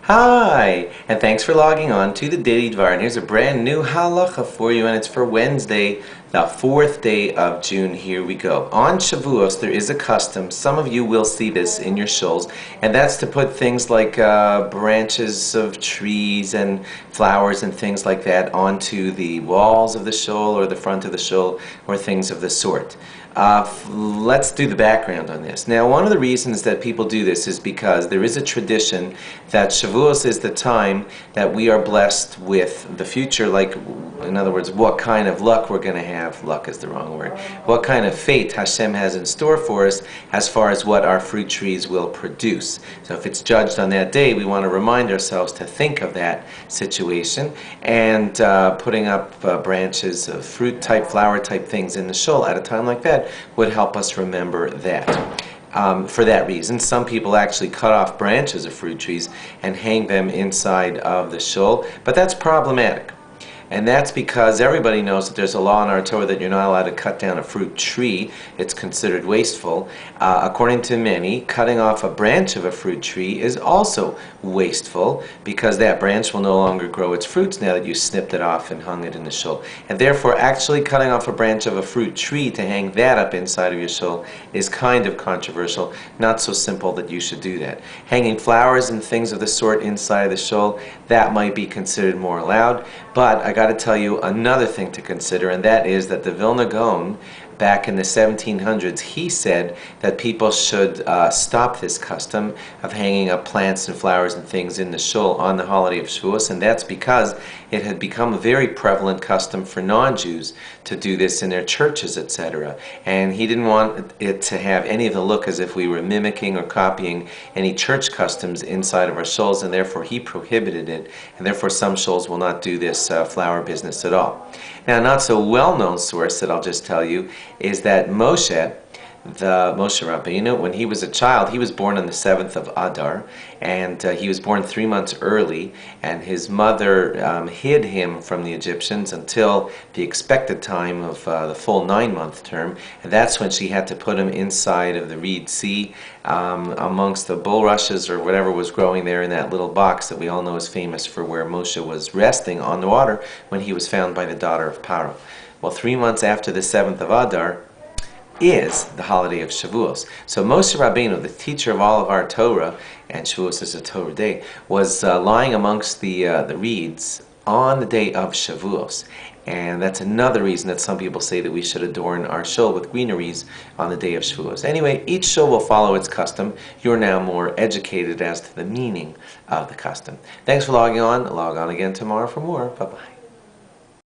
Hi, and thanks for logging on to the Daily Dvar. And here's a brand new halacha for you, and it's for Wednesday, the 4th day of June. Here we go. On Shavuos, there is a custom. Some of you will see this in your shuls, and that's to put things like branches of trees and flowers and things like that onto the walls of the shul or the front of the shul or things of the sort. Let's do the background on this. Now, one of the reasons that people do this is because there is a tradition that Shavuos is the time that we are blessed with the future, like, in other words, what kind of luck we're going to have. Luck is the wrong word. What kind of fate Hashem has in store for us as far as what our fruit trees will produce. So if it's judged on that day, we want to remind ourselves to think of that situation, and putting up branches of fruit type, flower type things in the shul at a time like that would help us remember that. For that reason, some people actually cut off branches of fruit trees and hang them inside of the shul, but that's problematic. And that's because everybody knows that there's a law in our Torah that you're not allowed to cut down a fruit tree. It's considered wasteful. According to many, cutting off a branch of a fruit tree is also wasteful because that branch will no longer grow its fruits now that you snipped it off and hung it in the shul. And therefore, actually cutting off a branch of a fruit tree to hang that up inside of your shul is kind of controversial. Not so simple that you should do that. Hanging flowers and things of the sort inside of the shul, that might be considered more allowed. But I got to tell you another thing to consider, and that is that the Vilna Gaon, back in the 1700s, he said that people should stop this custom of hanging up plants and flowers and things in the shul on the holiday of Shavuos, and that's because it had become a very prevalent custom for non-Jews to do this in their churches, etc. And he didn't want it to have any of the look as if we were mimicking or copying any church customs inside of our shuls, and therefore he prohibited it, and therefore some shuls will not do this flower business at all. Now, a not so well-known source that I'll just tell you is that Moshe Rabbeinu, when he was a child, he was born on the 7th of Adar, and he was born 3 months early, and his mother hid him from the Egyptians until the expected time of the full 9-month term, and that's when she had to put him inside of the Reed Sea amongst the bulrushes or whatever was growing there in that little box that we all know is famous for where Moshe was resting on the water when he was found by the daughter of Paro. Well, 3 months after the 7th of Adar is the holiday of Shavuos. So Moshe Rabbeinu, the teacher of all of our Torah, and Shavuos is a Torah day, was lying amongst the reeds on the day of Shavuos. And that's another reason that some people say that we should adorn our shul with greeneries on the day of Shavuos. Anyway, each shul will follow its custom. You're now more educated as to the meaning of the custom. Thanks for logging on. Log on again tomorrow for more. Bye-bye.